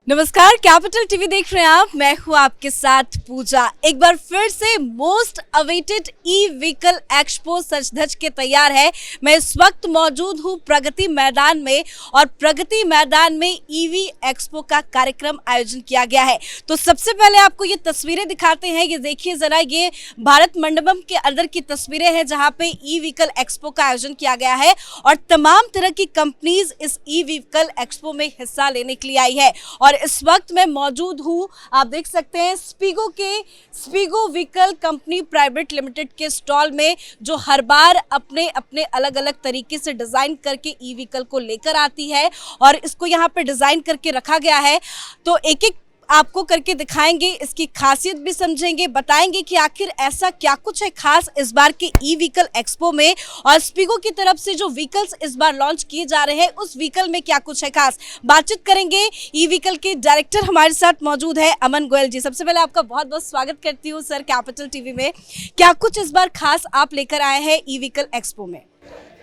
नमस्कार, capital TV देख रहे हैं आप। मैं हूं आपके साथ पूजा। एक बार फिर से most awaited e vehicle expo सच धज के तैयार है। मैं इस वक्त मौजूद हूं प्रगति मैदान में और प्रगति मैदान में ईवी एक्सपो का कार्यक्रम आयोजन किया गया है। तो सबसे पहले आपको ये तस्वीरें दिखाते हैं। ये देखिए जरा, ये भारत मंडपम के अंदर की तस्वीरें हैं जहां पे ई व्हीकल एक्सपो का आयोजन किया गया है और तमाम तरह की कंपनीज इस ई व्हीकल एक्सपो में हिस्सा लेने के लिए आई है। और इस वक्त मैं मौजूद हूं, आप देख सकते हैं स्पीगो व्हीकल कंपनी प्राइवेट लिमिटेड के स्टॉल में, जो हर बार अपने अपने अलग अलग तरीके से डिजाइन करके ई व्हीकल को लेकर आती है और इसको यहाँ पे डिजाइन करके रखा गया है। तो एक एक आपको करके दिखाएंगे, इसकी खासियत भी समझेंगे, बताएंगे कि आखिर ऐसा क्या कुछ है खास इस बार के ई व्हीकल एक्सपो में और स्पीगो की तरफ से जो व्हीकल्स इस बार लॉन्च किए जा रहे हैं उस व्हीकल में क्या कुछ है खास। बातचीत करेंगे। ई व्हीकल के डायरेक्टर हमारे साथ मौजूद है अमन गोयल जी। सबसे पहले आपका बहुत बहुत स्वागत करती हूँ सर कैपिटल टीवी में। क्या कुछ इस बार खास आप लेकर आए हैं ई व्हीकल एक्सपो में?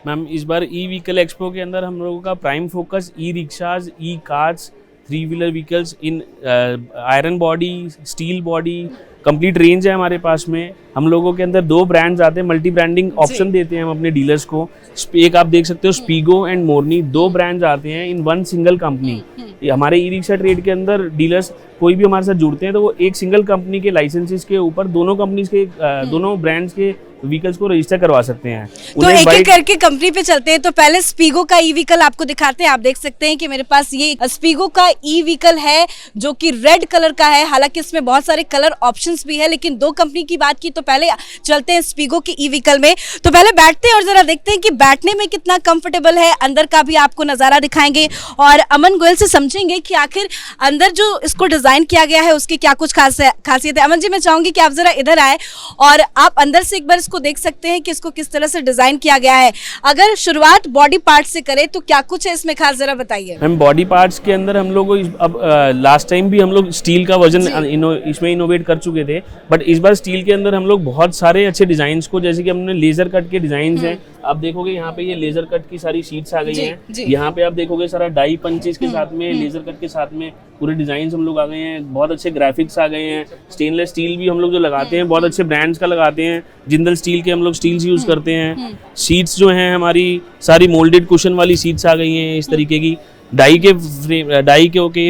मैम, इस बार ई व्हीकल एक्सपो के अंदर हम लोगों का प्राइम फोकस ई रिक्शाज, ई कार्स, 3 व्हीलर व्हीकल्स इन iron body, steel body, complete range है हमारे पास में। हम लोगों के अंदर 2 ब्रांड्स आते हैं, मल्टी ब्रांडिंग ऑप्शन देते हैं हम अपने डीलर्स को। एक आप देख सकते हो स्पीगो एंड मोरनी, 2 ब्रांड्स आते हैं इन वन सिंगल कंपनी। हमारे ई रिक्शा ट्रेड के अंदर डीलर्स कोई भी हमारे साथ जुड़ते हैं तो वो एक सिंगल कंपनी के लाइसेंसेस के ऊपर दोनों कंपनीज के दोनों ब्रांड्स के व्हीकल्स को रजिस्टर करवा सकते हैं। तो एक एक करके कंपनी पे चलते हैं। तो पहले स्पीगो का ई व्हीकल आपको दिखाते हैं। आप देख सकते हैं कि मेरे पास ये स्पीगो का ई व्हीकल है जो कि रेड कलर का है। हालांकि इसमें बहुत सारे कलर ऑप्शंस भी है, लेकिन 2 कंपनी की बात की तो पहले चलते हैं स्पीगो के ई व्हीकल में। तो पहले बैठते हैं और जरा देखते हैं कि बैठने में कितना कंफर्टेबल है। अंदर का भी आपको नजारा दिखाएंगे और अमन गोयल से समझेंगे कि आखिर अंदर जो इसको डिजाइन किया गया है उसकी क्या कुछ खासियत है। अमन जी, मैं चाहूंगी कि आप जरा इधर आए और आप अंदर से एक बार इसको देख सकते हैं कि इसको किस तरह से डिजाइन किया गया है। अगर शुरुआत बॉडी पार्ट से करें तो क्या कुछ है इसमें खास, जरा बताइए। मैम, बॉडी पार्ट्स के अंदर हम लोग अब लास्ट टाइम भी हम लोग स्टील का वर्जन इसमें इनोवेट कर चुके थे, बट इस बार स्टील के अंदर हम लोग बहुत सारे अच्छे डिजाइन्स को, जैसे कि हमने लेजर कट के डिजाइन हैं। आप देखोगे यहाँ पे ये लेजर कट की सारी शीट्स आ गई हैं। यहाँ पे आप देखोगे सारा डाई पंचेस के साथ में, लेजर कट के साथ में पूरे डिजाइन हम लोग आ गए हैं। बहुत अच्छे ग्राफिक्स आ गए हैं। स्टेनलेस स्टील भी हम लोग जो लगाते हैं बहुत अच्छे ब्रांड्स का लगाते हैं। जिंदल स्टील के हम लोग स्टील्स यूज करते हैं। सीट्स जो हैं हमारी सारी मोल्डेड कुशन वाली सीट्स आ गई हैं इस तरीके की। डाई के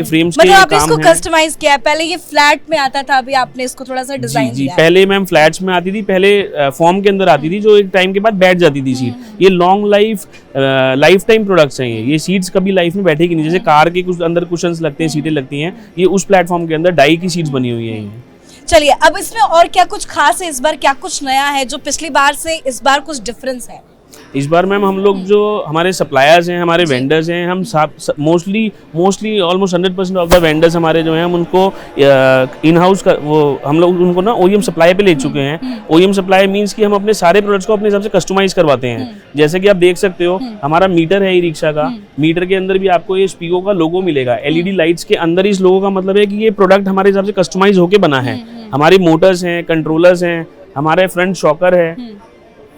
फ्रेम्स के आप काम इसको है। कस्टमाइज किया है। पहले ये फ्लैट में आता था, अभी आपने इसको थोड़ा सा डिजाइन जी, दिया है। पहले मैम फ्लैट्स में आती थी, पहले फॉर्म के अंदर आती थी जो एक टाइम के बाद बैठ जाती थी सीट। ये लॉन्ग लाइफ टाइम प्रोडक्ट्स हैं। ये सीट्स कभी लाइफ में बैठेगी नहीं। जैसे कार के कुछ अंदर कुशन्स लगते हैं, सीटें लगती हैं, ये उस प्लेटफॉर्म के अंदर डाई की सीट्स बनी हुई हैं। चलिए, अब इसमें और क्या कुछ खास है इस बार, क्या कुछ नया है जो पिछली बार से इस बार कुछ डिफरेंस है? इस बार मैम हम लोग जो हमारे सप्लायर्स हैं, हमारे वेंडर्स हैं, हम mostly almost 100% of the vendors हमारे जो हैं हम उनको इन हाउस का वो हम लोग उनको ना ओईएम सप्लाई पे ले चुके हैं। ओईएम सप्लाई मींस कि हम अपने सारे प्रोडक्ट्स को अपने हिसाब से कस्टमाइज करवाते हैं। जैसे कि आप देख सकते हो हमारा मीटर है ई रिक्शा का। मीटर के अंदर भी आपको ये स्पीगो का लोगो मिलेगा। एलईडी लाइट्स के अंदर इस लोगो का मतलब है कि ये प्रोडक्ट हमारे हिसाब से कस्टमाइज होके बना है। हमारी मोटर्स हैं, कंट्रोलर्स हैं, हमारे फ्रंट शॉकर है।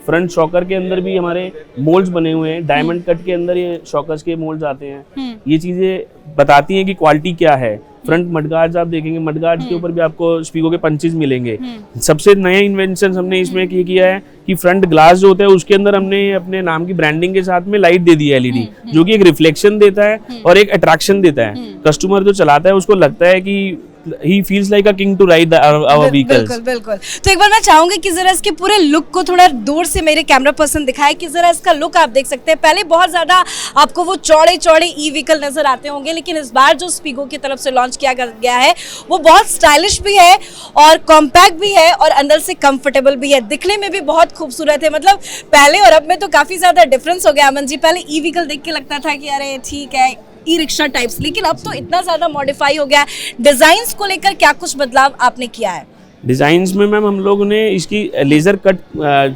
फ्रंट शॉकर के अंदर भी हमारे मोल्ड्स बने हुए हैं। डायमंड कट के अंदर ये शॉकर्स के मोल्ड्स आते हैं। ये चीजें बताती हैं कि क्वालिटी क्या है। फ्रंट मडगार्ड्स आप देखेंगे, मडगार्ड्स के ऊपर भी आपको स्पीगो के पंचेस मिलेंगे। सबसे नए इन्वेंशन हमने इसमें किया है कि फ्रंट ग्लास जो होता है उसके अंदर हमने अपने नाम की ब्रांडिंग के साथ में लाइट दे दी है एलईडी, जो कि एक रिफ्लेक्शन देता है और एक अट्रैक्शन देता है। कस्टमर जो चलाता है उसको लगता है कि he feels like a king to ride our vehicles। बिल्कुल। तो एक बार मैं चाहूंगी कि जरा इसके पूरे लुक को थोड़ा दूर से मेरे कैमरा पर्सन दिखाए कि जरा इसका लुक आप देख सकते हैं। पहले बहुत ज्यादा आपको वो चौड़े ई व्हीकल नजर आते होंगे, लेकिन इस बार जो स्पीगो की तरफ से लॉन्च किया गया है वो बहुत स्टाइलिश भी है और कॉम्पैक्ट भी है और अंदर से कंफर्टेबल भी है। दिखने में भी बहुत खूबसूरत है। मतलब पहले और अब में तो काफी ज्यादा डिफरेंस हो गया अमन जी। पहले ई व्हीकल देख के लगता था कि अरे ठीक है ई रिक्शा टाइप्स, लेकिन अब तो इतना ज्यादा मॉडिफाई हो गया है। डिजाइन्स को लेकर क्या कुछ बदलाव आपने किया है? डिजाइन्स में मैम हम लोगों ने इसकी लेजर कट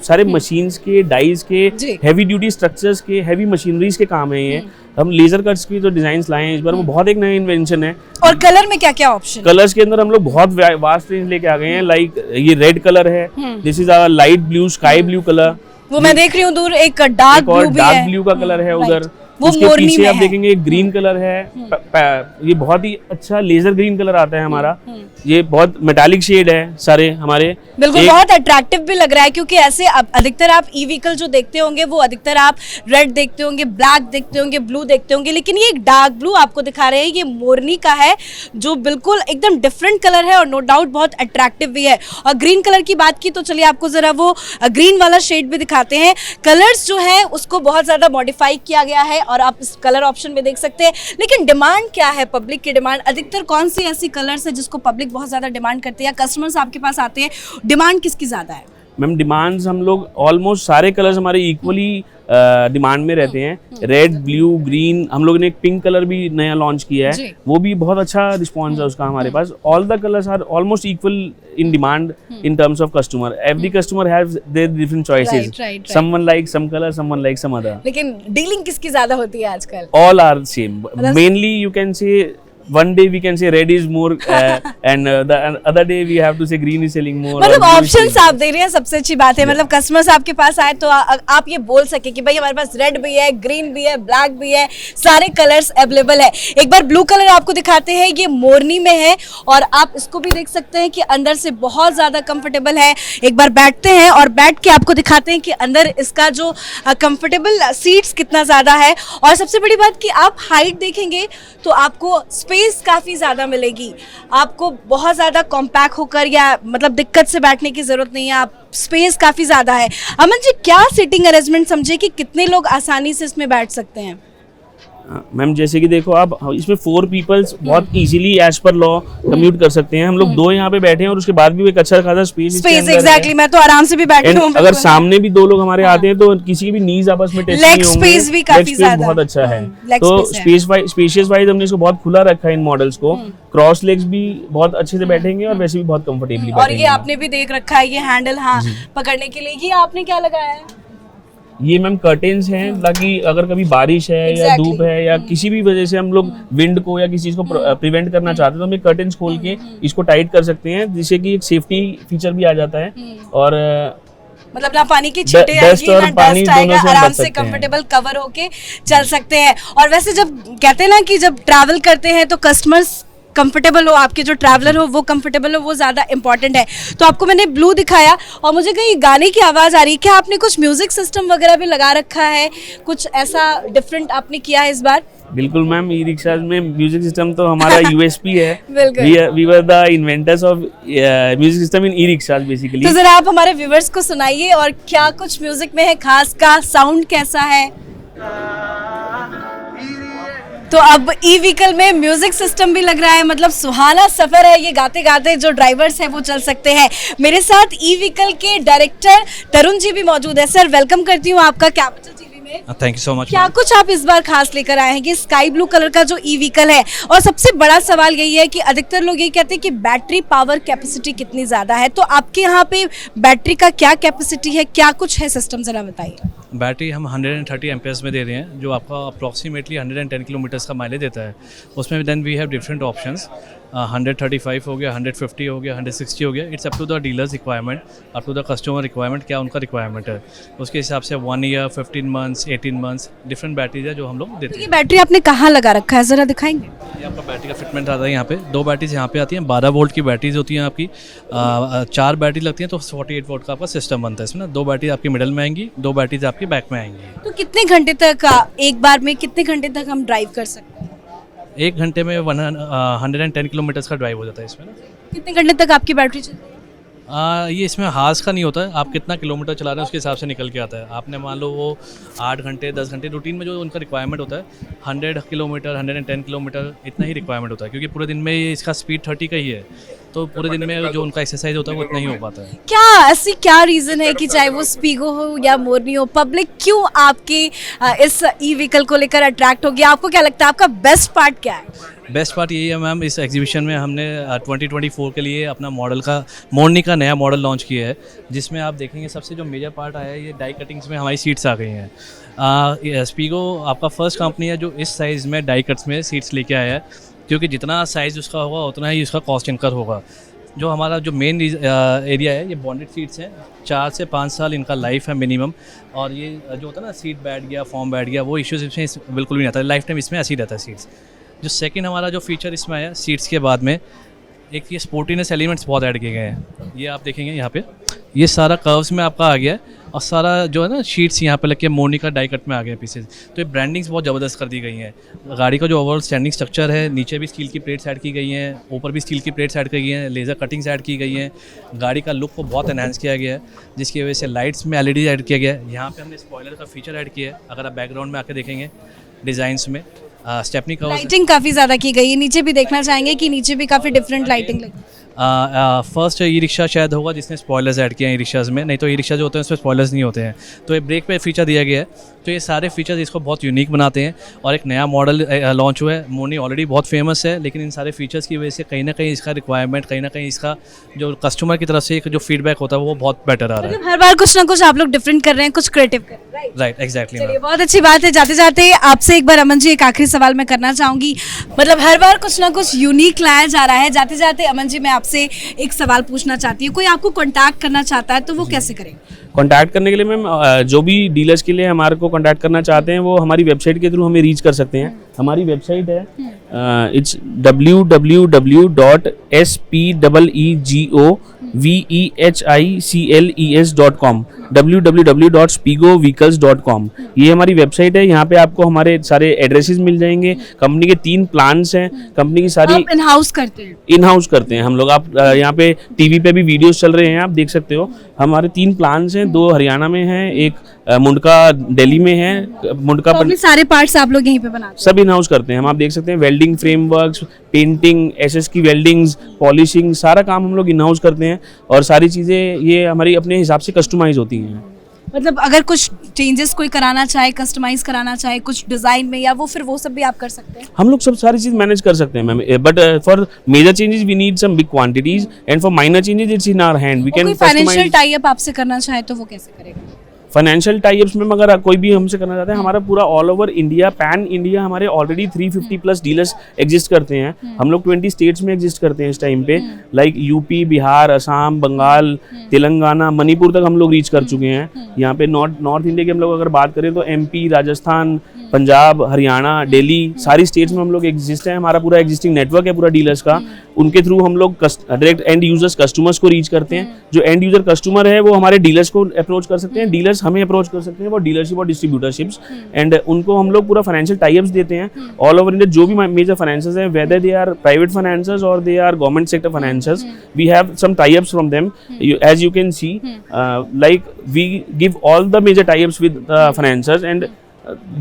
सारे मशीन्स के, डाइज के, हैवी ड्यूटी स्ट्रक्चर्स के, हैवी मशीनरीज के काम है ये। हम लेजर कट्स की जो डिजाइन्स लाए हैं इस बार, वो बहुत एक नया इन्वेंशन है। और कलर में क्या क्या ऑप्शन? कलर्स के अंदर हम लोग बहुत वास्ट रेंज लेके आ गए हैं। लाइक ये रेड कलर है, this is our light blue, sky blue colour. वो मैं देख रही हूँ दूर एक डार्क ब्लू भी है। डार्क ब्लू का कलर है उधर। वो उसके मोरनी पीछे में आप है। देखेंगे एक ग्रीन कलर है, ये बहुत ही अच्छा लेजर ग्रीन कलर आता है हमारा, ये बहुत मेटालिक शेड है सारे हमारे। बिल्कुल, बहुत अट्रैक्टिव भी लग रहा है, क्योंकि ऐसे अधिकतर आप ई व्हीकल जो देखते होंगे वो अधिकतर आप रेड देखते होंगे, ब्लैक देखते होंगे, ब्लू देखते होंगे, लेकिन ये एक डार्क ब्लू आपको दिखा रहे हैं, ये मोरनी का है जो बिल्कुल एकदम डिफरेंट कलर है और नो डाउट बहुत अट्रैक्टिव भी है। और ग्रीन कलर की बात की तो चलिए आपको जरा वो ग्रीन वाला शेड भी दिखाते हैं। कलर्स जो है उसको बहुत ज़्यादा मॉडिफाई किया गया है और आप इस कलर ऑप्शन में देख सकते हैं। लेकिन डिमांड क्या है, पब्लिक की डिमांड अधिकतर कौन सी ऐसी कलर्स है जिसको पब्लिक बहुत ज़्यादा डिमांड करती है, या कस्टमर्स आपके पास आते हैं, डिमांड किसकी ज़्यादा है? मैम डिमांड्स हम लोग ऑलमोस्ट सारे कलर्स हमारे इक्वली डिमांड में रहते हैं। रेड, ब्लू, ग्रीन, हम लोग ने एक पिंक कलर भी नया लॉन्च किया जी। है, वो भी बहुत अच्छा रिस्पॉन्स है उसका हमारे पास। All the colours are almost equal in demand in terms of customer. Every customer have their different choices, right. Someone like some colour, someone like some other. लेकिन डीलिंग किसकी ज़्यादा होती है आजकल? All are same. Mainly you can say one day we can say red is more and the other day we have to say green is selling more. मतलब or blue is options selling आप दे रहे हैं, सबसे अच्छी बात है। मतलब customers आपके पास आए तो आप ये बोल सके कि भाई हमारे पास रेड भी है, ग्रीन भी है, ब्लैक भी है, सारे कलर्स अवेलेबल है। एक बार ब्लू कलर आपको दिखाते हैं, ये मोरनी में है और आप इसको भी देख सकते हैं कि अंदर से बहुत ज़्यादा कंफर्टेबल है। एक बार बैठते हैं और बैठ के आपको दिखाते हैं कि अंदर इसका जो कंफर्टेबल सीट्स कितना ज़्यादा है। और सबसे बड़ी बात कि आप हाइट देखेंगे तो आपको स्पेस काफ़ी ज़्यादा मिलेगी, आपको बहुत ज़्यादा कॉम्पैक्ट होकर या मतलब दिक्कत से बैठने की ज़रूरत नहीं है, आप स्पेस काफ़ी ज़्यादा है। अमन जी, क्या सीटिंग अरेंजमेंट समझे कि कितने लोग आसानी से इसमें बैठ सकते हैं? मैम जैसे कि देखो आप इसमें 4 पीपल्स बहुत इजीली एज पर लॉ कम्यूट कर सकते हैं। हम लोग 2 यहाँ पे बैठे हैं और उसके बाद भी एक अच्छा खासा स्पेस एग्जैक्टली, मैं तो आराम से भी बैठी हूँ। अगर सामने भी 2 लोग हमारे आते हैं तो किसी की भी नीज आपस में टच नहीं होंगे। स्पेस भी काफी ज्यादा बहुत अच्छा है। leg तो space है। स्पेशियस वाइज हमने इसको बहुत खुला रखा है इन मॉडल्स को। क्रॉस लेग्स भी बहुत अच्छे से बैठेंगे और वैसे भी बहुत कंफर्टेबली और ये आपने भी देख रखा है, ये हैंडल हाँ पकड़ने के लिए ये आपने क्या लगाया है? ये मैम कर्टेन्स हैं, ताकि अगर कभी बारिश है या धूप है या किसी भी वजह से हम लोग विंड को या किसी चीज को प्रिवेंट करना चाहते हैं तो हम ये कर्टेन्स खोल के इसको टाइट कर सकते हैं, जिससे कि एक सेफ्टी फीचर भी आ जाता है। और मतलब ना पानी की छींटे आएगी ना डस्ट आएगा, आराम से कंफर्टेबल कवर होके चल सकते हैं। और वैसे जब कहते हैं ना कि जब ट्रैवल करते हैं तो कस्टमर्स कंफर्टेबल हो, आपके जो ट्रैवलर हो वो कंफर्टेबल हो, वो ज़्यादा इंपॉर्टेंट है। तो आपको मैंने ब्लू दिखाया और मुझे कहीं गाने की आवाज़ आ रही है, क्या आपने कुछ म्यूजिक सिस्टम वगैरह भी लगा रखा है, कुछ ऐसा डिफरेंट आपने किया है इस बार? बिल्कुल मैम, ई रिक्शा में म्यूजिक सिस्टम तो हमारा यूएसपी है। बिल्कुल, we were the inventors of music system in E rickshaws basically. तो जरा आप हमारे व्यूवर्स को सुनाइए और क्या कुछ म्यूजिक में है खास, का साउंड कैसा है? तो अब ई व्हीकल में म्यूजिक सिस्टम भी लग रहा है, मतलब सुहाना सफर है, ये गाते गाते जो ड्राइवर्स हैं वो चल सकते हैं। मेरे साथ ई व्हीकल के डायरेक्टर तरुण जी भी मौजूद है। सर वेलकम करती हूँ आपका कैपिटल टीवी में। Thank you so much. क्या कुछ आप इस बार खास लेकर आए हैं कि स्काई ब्लू कलर का जो ई व्हीकल है, और सबसे बड़ा सवाल यही है कि अधिकतर लोग ये कहते हैं कि बैटरी पावर कैपेसिटी कितनी ज़्यादा है, तो आपके यहाँ पे बैटरी का क्या कैपेसिटी है, क्या कुछ है सिस्टम, ज़रा बताइए। बैटरी हम 130 एम्पेयर्स में दे रहे हैं, जो आपका अप्रॉक्सीमेटली 110 किलोमीटर्स का माइलेज देता है। उसमें then we have different options, 135 हो गया, 150 हो गया, 160 हो गया। It's up to the dealers requirement, up to the customer requirement, क्या उनका रिक्वायरमेंट है उसके हिसाब से 1 year, 15 months, 18 months different batteries है जो हम लोग देते तो हैं। ये बैटरी आपने कहाँ लगा रखा है, ज़रा दिखाएंगे? ये आपका बैटरी का फिटमेंट आता है यहाँ पे। 2 बैटरीज यहाँ पे आती हैं, 12 वोल्ट की बैटरीज होती हैं आपकी। 4 बैटरी लगती हैं तो 48 वोल्ट का आपका सिस्टम बनता है इसमें ना। 2 बैटरी आपकी मिडल में आएंगी, 2 बैटरीज आपकी बैक में आएंगी। तो कितने घंटे तक एक बार में कितने घंटे तक हम ड्राइव कर सकते हैं? 1 घंटे में 110 किलोमीटर्स का ड्राइव हो जाता है इसमें ना। कितने घंटे तक आपकी बैटरी चलती है? ये इसमें हार्स का नहीं होता है, आप कितना किलोमीटर चला रहे हैं उसके हिसाब से निकल के आता है। आपने मान लो वो 8 घंटे 10 घंटे रूटीन में जो उनका रिक्वायरमेंट होता है, 100 किलोमीटर 110 किलोमीटर इतना ही रिक्वायरमेंट होता है, क्योंकि पूरे दिन में ये इसका स्पीड 30 का ही है, तो पूरे दिन में जो उनका एक्सरसाइज होता है वो इतना ही हो पाता है। क्या ऐसी क्या रीज़न है कि चाहे वो स्पीगो हो या मोरनी हो, पब्लिक क्यों आपके इस ई व्हीकल को लेकर अट्रैक्ट हो गया? आपको क्या लगता है आपका बेस्ट पार्ट क्या है? बेस्ट पार्ट यही है मैम, इस एग्जीबिशन में हमने 2024 के लिए अपना मॉडल का मोरनी का नया मॉडल लॉन्च किया है, जिसमें आप देखेंगे सबसे जो मेजर पार्ट आया है, ये डाई कटिंग्स में हमारी सीट्स आ गई हैं। स्पीगो आपका फर्स्ट कंपनी है जो इस साइज़ में डाई कट्स में सीट्स लेके आया है, क्योंकि जितना साइज़ उसका होगा उतना ही उसका कॉस्ट इनकर होगा। जो हमारा जो मेन एरिया है ये बॉन्डेड सीट्स हैं, 4 से 5 साल इनका लाइफ है मिनिमम। और ये जो होता है ना सीट बैठ गया, फॉर्म बैठ गया, वो इश्यूज़ इसमें बिल्कुल भी नहीं आता, लाइफ टाइम इसमें ऐसे ही रहता है सीट्स। जो सेकंड हमारा जो फीचर इसमें आया सीट्स के बाद में, एक ये स्पोर्टीनेस एलिमेंट्स बहुत ऐड किए गए हैं। ये आप देखेंगे यहाँ पे ये सारा कर्व्स में आपका आ गया है और सारा जो है ना शीट्स यहाँ पे लग के मोरनी का डाई कट में आ गए पीसेज। तो ये ब्रांडिंग्स बहुत ज़बरदस्त कर दी गई हैं। गाड़ी का जो ओवरऑल स्टैंडिंग स्ट्रक्चर है, नीचे भी स्टील की प्लेट्स ऐड की गई हैं, ऊपर भी स्टील की प्लेट्स ऐड की गई हैं, लेज़र कटिंग्स ऐड की गई हैं। गाड़ी का लुक को बहुत एनहांस किया गया है, जिसकी वजह से लाइट्स में LED ऐड किया गया है। यहाँ पर हमने स्पॉइलर का फीचर ऐड किया है, अगर आप बैकग्राउंड में आके देखेंगे डिज़ाइंस में स्टेपनी का लाइटिंग काफ़ी ज़्यादा की गई है, नीचे भी देखना चाहेंगे कि नीचे भी काफ़ी डिफरेंट लाइटिंग लगी। फर्स्ट ई रिक्शा शायद होगा जिसने स्पॉयलर्स ऐड किए हैं ई रिक्शाज़ में, नहीं तो ई रिक्शा जो होते हैं उसमें स्पॉयलर्स नहीं होते हैं। तो ये ब्रेक पे फीचर दिया गया है, तो ये सारे फीचर्स इसको बहुत यूनिक बनाते हैं। और एक नया मॉडल लॉन्च हुआ है, मोनी ऑलरेडी बहुत फेमस है, लेकिन इन सारे फीचर्स की वजह से कहीं ना कहीं इसका रिक्वायरमेंट, कहीं ना कहीं इसका जो कस्टमर की तरफ से एक जो फीडबैक होता है वो बहुत बेटर आ रहा है। मतलब हर बार कुछ ना कुछ आप लोग डिफरेंट कर रहे हैं, कुछ क्रिएटिव कर रहे हैं, राइट, एग्जैक्टली। चलिए बहुत अच्छी बात है। जाते जाते आपसे एक बार अमन जी एक आखिरी सवाल मैं करना चाहूँगी, मतलब हर बार कुछ ना कुछ यूनिक लाया जा रहा है। जाते जाते अमन जी मैं आपसे एक सवाल पूछना चाहती हूँ, कोई आपको कॉन्टैक्ट करना चाहता है तो वो कैसे करेंगे? कॉन्टैक्ट करने के लिए मैम जो भी डीलर्स के लिए हमारे को कॉन्टैक्ट करना चाहते हैं वो हमारी वेबसाइट के थ्रू हमें रीच कर सकते हैं। हमारी वेबसाइट है इट्स www.speegovehicles.com www.spegovehicles.com ये हमारी वेबसाइट है। यहाँ पे आपको हमारे सारे एड्रेसेस मिल जाएंगे। कंपनी के 3 प्लान्स हैं, कंपनी की सारी आप इन हाउस करते हैं? इन हाउस करते हैं हम लोग। आप यहाँ पे टीवी पे भी वीडियोस चल रहे हैं, आप देख सकते हो। हमारे 3 प्लान्स हैं, 2 हरियाणा में हैं, एक मुंडका दिल्ली में है। मुंडका तो अपने सारे पार्ट्स आप लोग यहीं पे बनाते हैं? सब इन हाउस करते हैं हम। आप देख सकते हैं वेल्डिंग फ्रेमवर्क्स, पेंटिंग, एसएस की वेल्डिंग्स, पॉलिशिंग, सारा काम हम लोग इन हाउस करते हैं। और सारी चीज़ें ये हमारी अपने हिसाब से कस्टमाइज होती हैं। मतलब अगर कुछ चेंजेस कोई कराना चाहे, कस्टमाइज कराना चाहे कुछ डिजाइन में, या वो फिर वो सब भी आप कर सकते हैं? हम लोग सब सारी चीज मैनेज कर सकते हैं ma'am, but for major changes we need some big quantities and for minor changes it's in our hand. We can financial tie up आपसे करना चाहे तो वो कैसे करेगा? फाइनेंशियल टाइप्स में अगर कोई भी हमसे करना चाहता है, हमारा पूरा all over India, pan India हमारे ऑलरेडी 350 प्लस डीलर्स एग्जिस्ट करते हैं। हम लोग 20 स्टेट्स में एग्जिस्ट करते हैं इस टाइम पे, लाइक यूपी, बिहार, असम, बंगाल, तेलंगाना, मणिपुर तक हम लोग रीच कर चुके हैं। यहाँ पे नॉर्थ इंडिया की हम लोग अगर बात करें तो MP, राजस्थान, पंजाब, हरियाणा, दिल्ली, सारी स्टेट्स में हम लोग एग्जिस्ट हैं। हमारा पूरा एग्जिस्टिंग नेटवर्क है पूरा डीलर्स का। उनके थ्रू हम लोग डायरेक्ट एंड यूजर्स कस्टमर्स को रीच करते हैं। जो एंड यूजर कस्टमर है वो हमारे डीलर्स को अप्रोच कर सकते हैं, डीलर्स हमें अप्रोच कर सकते हैं, वो डीलरशिप और डिस्ट्रीब्यूटरशिप्स, एंड उनको हम लोग पूरा फाइनेंशियल टाइप्स देते हैं ऑल ओवर इंडिया। जो भी मेजर फाइनेंसर्स हैं, whether they are private financers और they are government sector financers, we have some types from them. As you can see, like we give all the major types with financers and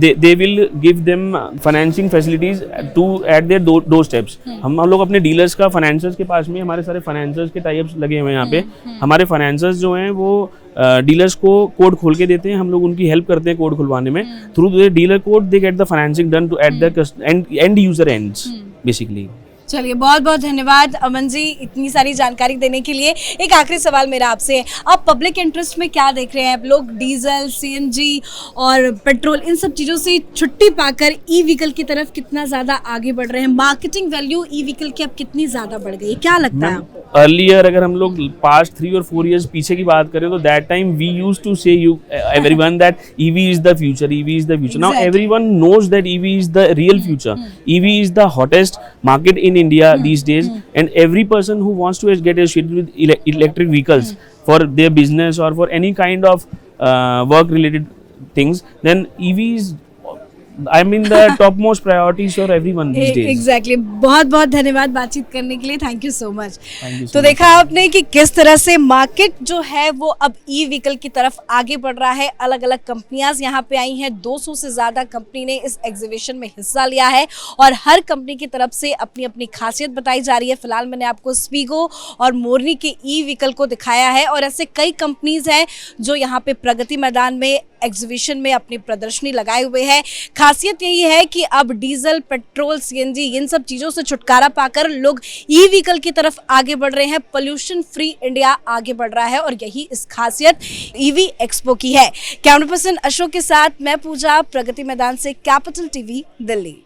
they will give them financing facilities to at their doorsteps। हम लोग अपने dealers का financiers के पास में, हमारे सारे financiers के types लगे हुए हैं यहाँ पे। हमारे फाइनेंसर्स जो हैं वो डीलर्स को कोड खोल के देते हैं, हम लोग उनकी हेल्प करते हैं कोड खुलवाने में। Through the dealer code they get the financing done to at the end user ends basically. चलिए बहुत बहुत धन्यवाद अमन जी इतनी सारी जानकारी देने के लिए। एक आखिरी सवाल मेरा आपसे है, आप पब्लिक इंटरेस्ट में क्या देख रहे हैं? आप लोग डीजल, CNG और पेट्रोल, इन सब चीज़ों से छुट्टी पाकर ई व्हीकल की तरफ कितना ज़्यादा आगे बढ़ रहे हैं? मार्केटिंग वैल्यू ई व्हीकल की अब कितनी ज़्यादा बढ़ गई, क्या लगता है आपको? अर्लियर अगर हम लोग पास्ट 3 और 4 years पीछे की बात करें तो that time we used to say you everyone that EV is the future, EV is the future. Now everyone knows that EV is the real future. EV is the hottest market in India these days, and every person who wants to get associated with electric vehicles for their business or for any kind of work related things, then EV is I mean the topmost priorities for everyone these days. Exactly. बहुत बहुत धन्यवाद बातचीत करने के लिए, thank you so much. तो much. देखा आपने कि किस तरह से मार्केट जो है वो अब ई व्हीकल की तरफ आगे बढ़ रहा है। अलग अलग कंपनियां यहाँ पे आई हैं, 200 से ज़्यादा कंपनी ने इस एग्जीबिशन में हिस्सा लिया है और हर कंपनी की तरफ से अपनी अपनी खासियत बताई जा रही है। फिलहाल मैंने आपको स्पीगो और मोरनी के ई व्हीकल को दिखाया है और ऐसे कई कंपनीज हैं जो यहाँ पे प्रगति मैदान में एग्जीबिशन में अपनी प्रदर्शनी लगाए हुए है। खासियत यही है कि अब डीजल, पेट्रोल, CNG इन सब चीज़ों से छुटकारा पाकर लोग ई व्हीकल की तरफ आगे बढ़ रहे हैं। पोल्यूशन फ्री इंडिया आगे बढ़ रहा है और यही इस खासियत EV एक्सपो की है। कैमरा पर्सन अशोक के साथ मैं पूजा, प्रगति मैदान से कैपिटल TV दिल्ली।